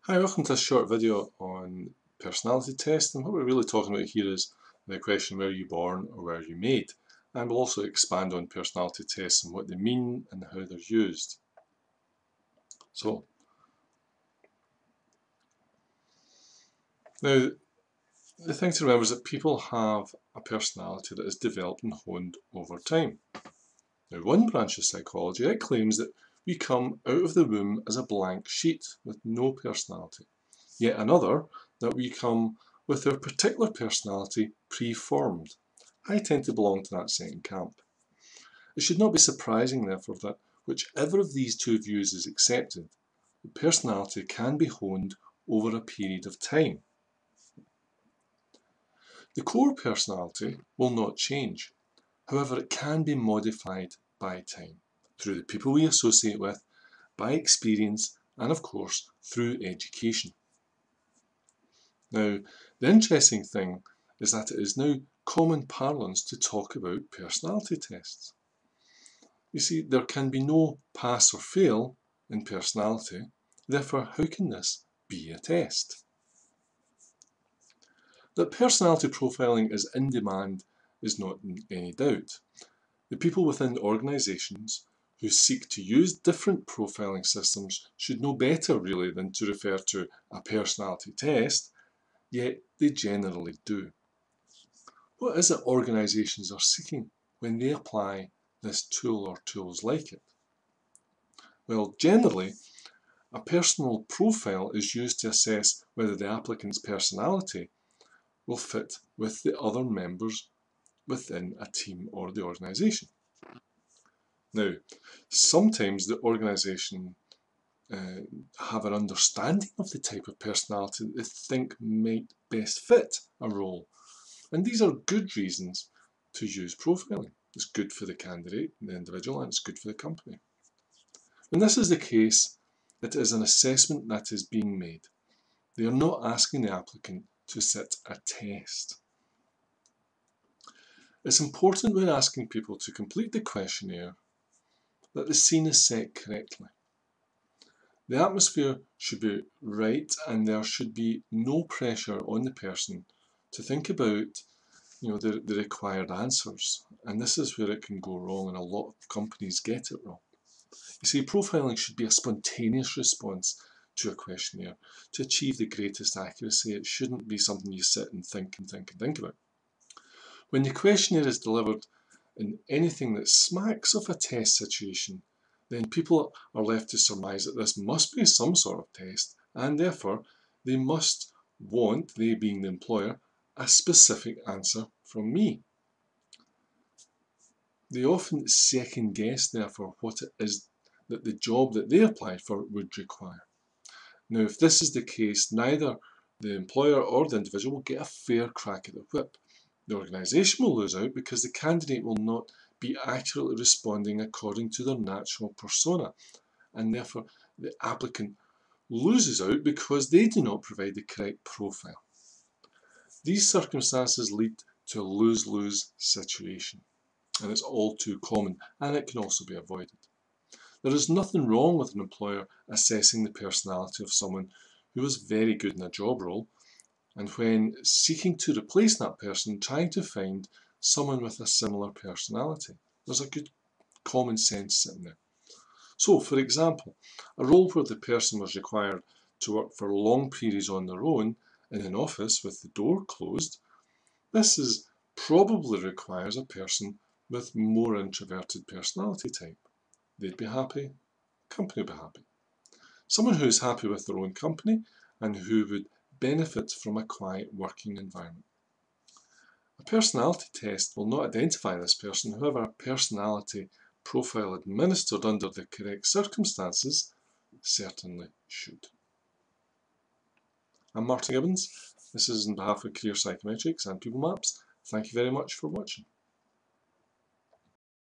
Hi, welcome to this short video on personality tests, and what we're really talking about here is the question, were you born or were you made? And we'll also expand on personality tests and what they mean and how they're used. So, now the thing to remember is that people have a personality that is developed and honed over time. Now, one branch of psychology, it claims that we come out of the womb as a blank sheet with no personality. Yet another, that we come with our particular personality pre-formed. I tend to belong to that second camp. It should not be surprising, therefore, that whichever of these two views is accepted, the personality can be honed over a period of time. The core personality will not change. However, it can be modified by time, through the people we associate with, by experience, and of course, through education. Now, the interesting thing is that it is now common parlance to talk about personality tests. You see, there can be no pass or fail in personality, therefore how can this be a test? That personality profiling is in demand is not in any doubt. The people within organisations who seek to use different profiling systems should know better really than to refer to a personality test, yet they generally do. What is it organisations are seeking when they apply this tool or tools like it? Well, generally, a personal profile is used to assess whether the applicant's personality will fit with the other members within a team or the organisation. Now, sometimes the organisation have an understanding of the type of personality that they think might best fit a role. And these are good reasons to use profiling. It's good for the candidate, the individual, and it's good for the company. When this is the case, it is an assessment that is being made. They are not asking the applicant to sit a test. It's important when asking people to complete the questionnaire that the scene is set correctly. The atmosphere should be right and there should be no pressure on the person to think about the required answers. And this is where it can go wrong, and a lot of companies get it wrong. You see, profiling should be a spontaneous response to a questionnaire to achieve the greatest accuracy. It shouldn't be something you sit and think about. When the questionnaire is delivered in anything that smacks of a test situation, then people are left to surmise that this must be some sort of test, and therefore they must want, they being the employer, a specific answer from me. They often second guess, therefore, what it is that the job that they applied for would require. Now, if this is the case, neither the employer or the individual will get a fair crack at the whip. The organisation will lose out because the candidate will not be accurately responding according to their natural persona, and therefore the applicant loses out because they do not provide the correct profile. These circumstances lead to a lose-lose situation, and it's all too common, and it can also be avoided. There is nothing wrong with an employer assessing the personality of someone who is very good in a job role, and when seeking to replace that person, trying to find someone with a similar personality. There's a good common sense sitting there. So, for example, a role where the person was required to work for long periods on their own in an office with the door closed, this probably requires a person with more introverted personality type. They'd be happy, company would be happy. Someone who is happy with their own company and who would benefit from a quiet working environment. A personality test will not identify this person, however a personality profile administered under the correct circumstances certainly should. I'm Martin Gibbons. This is on behalf of Career Psychometrics and People Maps. Thank you very much for watching.